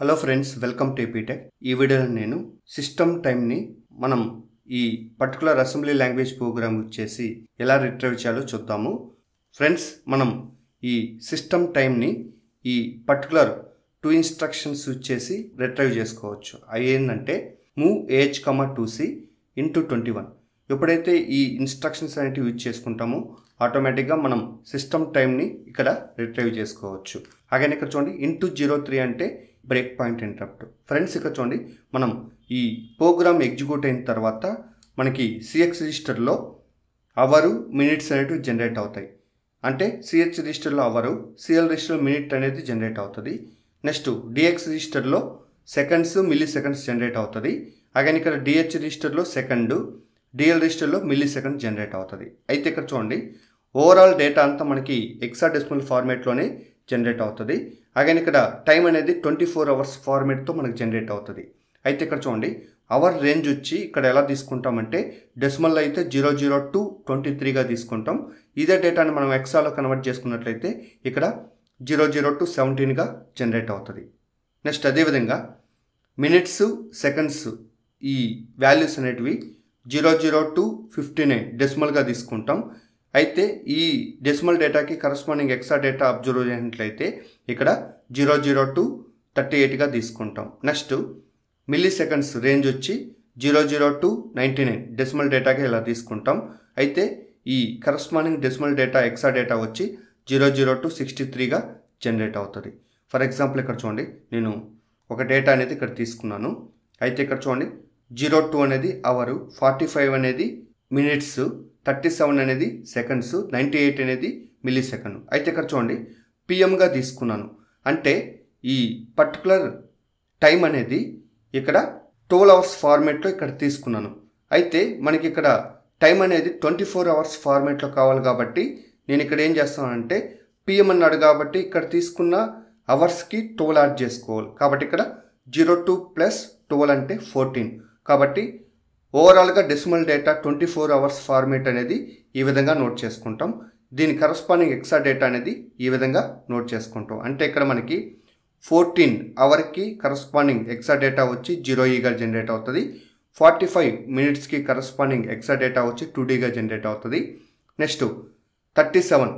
Hello friends, welcome to AP Tech. ఈ వీడియోలో నేను సిస్టమ్ టైంని మనం ఈ పర్టికులర్ అసెంబ్లీ లాంగ్వేజ్ ప్రోగ్రామ్ వచ్చేసి ఎలా రిట్రైవ్ చేయాలో చూద్దాము. ఫ్రెండ్స్, మనం ఈ సిస్టమ్ టైంని ఈ పర్టికులర్ 2 ఇన్స్ట్రక్షన్స్ వచ్చేసి రిట్రైవ్ చేసుకోవచ్చు. అవి ఏంటంటే మూవ్ ఏజ్ 2c ఇంటూ 21. ఎప్పుడైతే ఈ ఇన్స్ట్రక్షన్స్ అనేటివి యూజ్ చేసుకుంటామో ఆటోమేటిక్గా మనం సిస్టమ్ టైంని ఇక్కడ రిట్రైవ్ చేసుకోవచ్చు. అలాగే ఇక్కడ చూడండి, ఇంటూ 03 అంటే బ్రేక్ పాయింట్ ఇంటరప్ట్. ఫ్రెండ్స్, ఇక్కడ చూడండి, మనం ఈ ప్రోగ్రామ్ ఎగ్జిక్యూట్ అయిన తర్వాత మనకి సిఎక్స్ రిజిస్టర్లో అవరు మినిట్స్ అనేటివి జనరేట్ అవుతాయి. అంటే సిహెచ్ రిజిస్టర్లో అవరు, సిఎల్ రిజిస్టర్లో మినిట్ అనేది జనరేట్ అవుతుంది. నెక్స్ట్ డిఎక్స్ రిజిస్టర్లో సెకండ్స్, మిల్లీ సెకండ్స్ జనరేట్ అవుతుంది. అలాగే ఇక్కడ డిహెచ్ రిజిస్టర్లో సెకండ్, డిఎల్ రిజిస్టర్లో మిల్లీ సెకండ్ జనరేట్ అవుతుంది. అయితే ఇక్కడ చూడండి, ఓవరాల్ డేటా అంతా మనకి హెక్సాడెసిమల్ ఫార్మేట్లోనే జనరేట్ అవుతుంది. అలాగే ఇక్కడ టైం అనేది 24 అవర్స్ ఫార్మేట్తో మనకు జనరేట్ అవుతుంది. అయితే ఇక్కడ చూడండి, అవర్ రేంజ్ వచ్చి ఇక్కడ ఎలా తీసుకుంటామంటే డెసిమల్ అయితే 00 to 23గా తీసుకుంటాం. ఇదే డేటాని మనం ఎక్సాలో కన్వర్ట్ చేసుకున్నట్లయితే ఇక్కడ 00 to 17గా జనరేట్ అవుతుంది. నెక్స్ట్ అదేవిధంగా మినిట్స్, సెకండ్స్ ఈ వాల్యూస్ అనేటివి 00 to 59 డెసిమల్గా తీసుకుంటాం. అయితే ఈ డెసిమల్ డేటాకి కరస్పాండింగ్ ఎక్సా డేటా అబ్జర్వ్ చేసినట్లయితే ఇక్కడ 00 to 38గా తీసుకుంటాం. నెక్స్ట్ మిల్లీ సెకండ్స్ రేంజ్ వచ్చి 00 to 99 డెసిమల్ డేటాకి ఇలా తీసుకుంటాం. అయితే ఈ కరస్పాండింగ్ డెసిమల్ డేటా ఎక్సా డేటా వచ్చి 00 to 63గా జనరేట్ అవుతుంది. ఫర్ ఎగ్జాంపుల్ ఇక్కడ చూడండి, నేను ఒక డేటా అనేది ఇక్కడ తీసుకున్నాను. అయితే ఇక్కడ చూడండి, 02 అనేది అవరు, 45 అనేది మినిట్స్, 37 అనేది సెకండ్స్, 98 అనేది మిల్లీ సెకండ్. అయితే ఇక్కడ చూడండి, పిఎంగా తీసుకున్నాను. అంటే ఈ పర్టికులర్ టైం అనేది ఇక్కడ 12 అవర్స్ ఫార్మేట్లో ఇక్కడ తీసుకున్నాను. అయితే మనకి ఇక్కడ టైం అనేది 24 అవర్స్ ఫార్మేట్లో కావాలి కాబట్టి నేను ఇక్కడ ఏం చేస్తానంటే పిఎం అన్నాడు కాబట్టి ఇక్కడ తీసుకున్న అవర్స్కి 12 యాడ్ చేసుకోవాలి. కాబట్టి ఇక్కడ 02 + 12 అంటే 14. కాబట్టి ఓవరాల్గా డెసిమల్ డేటా 24 అవర్స్ ఫార్మేట్ అనేది ఈ విధంగా నోట్ చేసుకుంటాం. దీని కరస్పాండింగ్ ఎక్సా డేటా అనేది ఈ విధంగా నోట్ చేసుకుంటాం. అంటే ఇక్కడ మనకి 14 అవర్కి కరస్పాండింగ్ ఎక్సా డేటా వచ్చి 0E జనరేట్ అవుతుంది. 45 మినిట్స్కి కరస్పాండింగ్ ఎక్సా డేటా వచ్చి 2Dగా జనరేట్ అవుతుంది. నెక్స్ట్ 37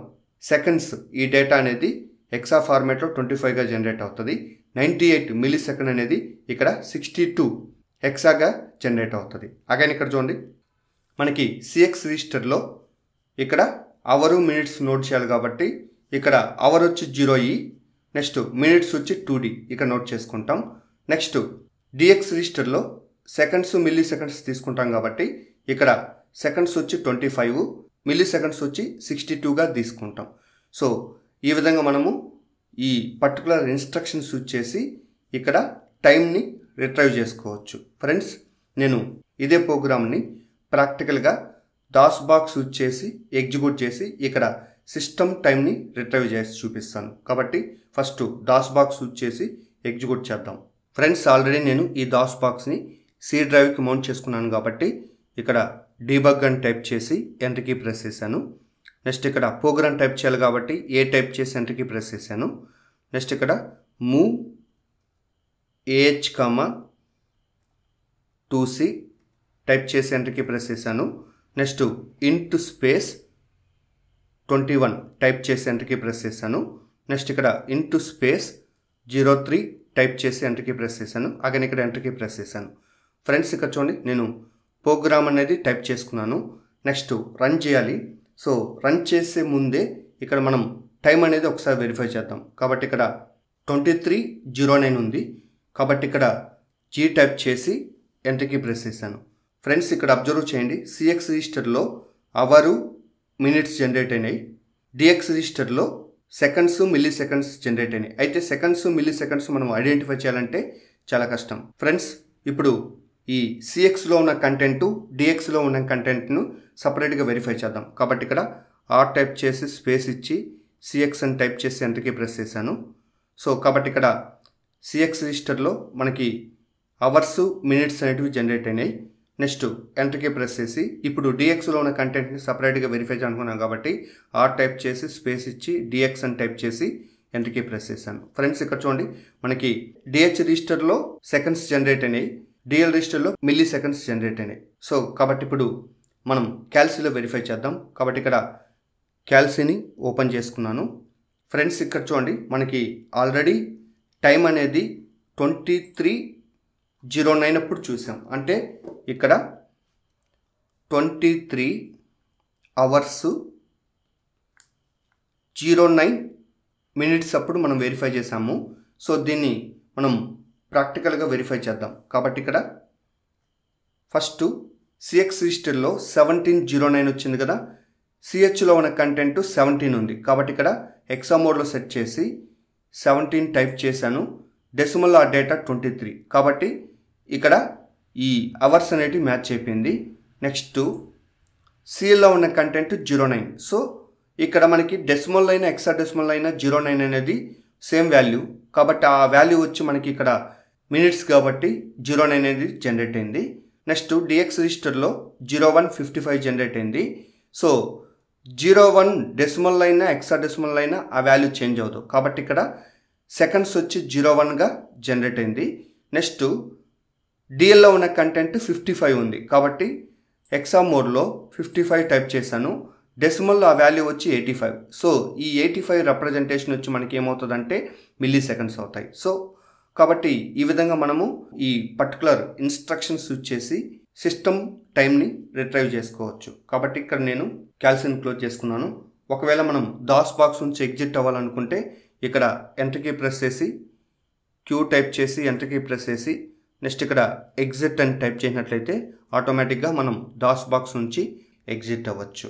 సెకండ్స్ ఈ డేటా అనేది ఎక్సా ఫార్మేట్లో 25గా జనరేట్ అవుతుంది. 98 మిల్లీ సెకండ్ అనేది ఇక్కడ 62 హెక్సాగా జనరేట్ అవుతుంది. అగైన్ ఇక్కడ చూడండి, మనకి సిఎక్స్ రిజిస్టర్లో ఇక్కడ అవరు మినిట్స్ నోట్ చేయాలి కాబట్టి ఇక్కడ అవర్ వచ్చి 0E, నెక్స్ట్ మినిట్స్ వచ్చి 2D ఇక్కడ నోట్ చేసుకుంటాం. నెక్స్ట్ డిఎక్స్ రిజిస్టర్లో సెకండ్స్, మిల్లీ సెకండ్స్ తీసుకుంటాం కాబట్టి ఇక్కడ సెకండ్స్ వచ్చి 25, మిల్లీ సెకండ్స్ వచ్చి 62గా తీసుకుంటాం. సో ఈ విధంగా మనము ఈ పర్టికులర్ ఇన్స్ట్రక్షన్స్ వచ్చేసి ఇక్కడ టైంని రిట్రైవ్ చేసుకోవచ్చు. ఫ్రెండ్స్, నేను ఇదే ప్రోగ్రామ్ని ప్రాక్టికల్గా దాస్ బాక్స్ వచ్చేసి ఎగ్జిక్యూట్ చేసి ఇక్కడ సిస్టమ్ టైంని రిట్రైవ్ చేసి చూపిస్తాను. కాబట్టి ఫస్ట్ దాస్ బాక్స్ వచ్చేసి ఎగ్జిక్యూట్ చేద్దాం. ఫ్రెండ్స్, ఆల్రెడీ నేను ఈ దాస్ బాక్స్ని సి డ్రైవ్కి మౌంట్ చేసుకున్నాను కాబట్టి ఇక్కడ డీబగ్ అని టైప్ చేసి ఎంటర్ కీ ప్రెస్ చేశాను. నెక్స్ట్ ఇక్కడ ప్రోగ్రామ్ టైప్ చేయాలి కాబట్టి ఏ టైప్ చేసి ఎంటర్ కీ ప్రెస్ చేశాను. నెక్స్ట్ ఇక్కడ మూవ్ ఏజ్ 2c టైప్ చేసి ఎంటర్ కీ ప్రెస్ చేశాను. నెక్స్ట్ ఇంటూ స్పేస్ 21 టైప్ చేసి ఎంటర్ కీ ప్రెస్ చేశాను. నెక్స్ట్ ఇక్కడ ఇంటూ స్పేస్ 03 టైప్ చేసి ఎంటర్ కీ ప్రెస్ చేశాను. అగైన్ ఇక్కడ ఎంటర్ కీ ప్రెస్ చేశాను. ఫ్రెండ్స్, ఇక్కడ చూడండి, నేను ప్రోగ్రామ్ అనేది టైప్ చేసుకున్నాను. నెక్స్ట్ రన్ చేయాలి. సో రన్ చేసే ముందే ఇక్కడ మనం టైం అనేది ఒకసారి వెరిఫై చేద్దాం. కాబట్టి ఇక్కడ 23:09 ఉంది కాబట్టి ఇక్కడ జీ టైప్ చేసి ఎంటర్ కీ ప్రెస్ చేశాను. ఫ్రెండ్స్, ఇక్కడ అబ్జర్వ్ చేయండి, సిఎక్స్ రిజిస్టర్లో అవరు మినిట్స్ జనరేట్ అయినాయి, డిఎక్స్ రిజిస్టర్లో సెకండ్స్, మిల్లీ సెకండ్స్ జనరేట్ అయినాయి. అయితే సెకండ్స్, మిల్లీ సెకండ్స్ మనం ఐడెంటిఫై చేయాలంటే చాలా కష్టం. ఫ్రెండ్స్, ఇప్పుడు ఈ సిఎక్స్లో ఉన్న కంటెంట్, డిఎక్స్లో ఉన్న కంటెంట్ను సపరేట్గా వెరిఫై చేద్దాం. కాబట్టి ఇక్కడ ఆర్ టైప్ చేసి స్పేస్ ఇచ్చి సిఎక్స్ అని టైప్ చేసి ఎంటర్ కీ ప్రెస్ చేశాను. సో కాబట్టి ఇక్కడ సిఎక్స్ రిజిస్టర్లో మనకి అవర్స్, మినిట్స్ అనేటివి జనరేట్ అయినాయి. నెక్స్ట్ ఎంటర్ కీ ప్రెస్ చేసి ఇప్పుడు డిఎక్స్లో ఉన్న కంటెంట్ని సపరేట్గా వెరిఫై చేయాలనుకున్నాం కాబట్టి ఆర్ టైప్ చేసి స్పేస్ ఇచ్చి డిఎక్స్ అని టైప్ చేసి ఎంటర్ కీ ప్రెస్ చేశాను. ఫ్రెండ్స్ ఇక్కడ చూడండి మనకి డిహెచ్ రిజిస్టర్లో సెకండ్స్ జనరేట్ అయినాయి, డిఎల్ రిజిస్టర్లో మిల్లీ సెకండ్స్ జనరేట్ అయినాయి. సో కాబట్టి ఇప్పుడు మనం క్యాల్సీలో వెరిఫై చేద్దాం. కాబట్టి ఇక్కడ క్యాల్సీని ఓపెన్ చేసుకున్నాను. ఫ్రెండ్స్ ఇక్కడ చూడండి మనకి ఆల్రెడీ టైం అనేది 23:09 అప్పుడు చూసాం. అంటే ఇక్కడ 23 hours 09 minutes అప్పుడు మనం వెరిఫై చేసాము. సో దీన్ని మనం ప్రాక్టికల్గా వెరిఫై చేద్దాం. కాబట్టి ఇక్కడ ఫస్ట్ సిఎక్స్ రిజిస్టర్లో 1709 వచ్చింది కదా, సిహెచ్లో ఉన్న కంటెంట్ 17 ఉంది. కాబట్టి ఇక్కడ హెక్సా మోడ్లో సెట్ చేసి 17 టైప్ చేశాను. డెసిమల్ ఆ డేటా 23. కాబట్టి ఇక్కడ ఈ అవర్స్ అనేది మ్యాచ్ అయిపోయింది. నెక్స్ట్ సిఎల్లో ఉన్న కంటెంట్ 09. సో ఇక్కడ మనకి డెసిమల్ అయినా హెక్సా డెసిమల్ అయినా 09 అనేది సేమ్ వాల్యూ. కాబట్టి ఆ వాల్యూ వచ్చి మనకి ఇక్కడ మినిట్స్ కాబట్టి 09 అనేది జనరేట్ అయింది. నెక్స్ట్ డిఎక్స్ రిజిస్టర్లో 01:55 జనరేట్ అయింది. సో 01 డెసిమల్ అయినా హెక్సా డెసిమల్ అయినా ఆ వాల్యూ చేంజ్ అవుతుంది. కాబట్టి ఇక్కడ సెకండ్స్ వచ్చి 01గా జనరేట్ అయింది. నెక్స్ట్ డిఎల్లో ఉన్న కంటెంట్ 55 ఉంది. కాబట్టి హెక్సా మోడ్లో 55 టైప్ చేశాను. డెసిమల్లో ఆ వాల్యూ వచ్చి 85. సో ఈ 85 రిప్రజెంటేషన్ వచ్చి మనకి ఏమవుతుందంటే మిల్లీ సెకండ్స్ అవుతాయి. సో కాబట్టి ఈ విధంగా మనము ఈ పర్టికులర్ ఇన్స్ట్రక్షన్స్ యూజ్ చేసి సిస్టమ్ టైంని రిట్రైవ్ చేసుకోవచ్చు. కాబట్టి ఇక్కడ నేను క్యాల్సీని క్లోజ్ చేసుకున్నాను. ఒకవేళ మనం దాస్ బాక్స్ నుంచి ఎగ్జిట్ అవ్వాలనుకుంటే ఇక్కడ ఎంటర్ కీ ప్రెస్ చేసి క్యూ టైప్ చేసి ఎంటర్ కీ ప్రెస్ చేసి నెక్స్ట్ ఇక్కడ ఎగ్జిట్ అని టైప్ చేసినట్లయితే ఆటోమేటిక్గా మనం దాస్ బాక్స్ నుంచి ఎగ్జిట్ అవ్వచ్చు.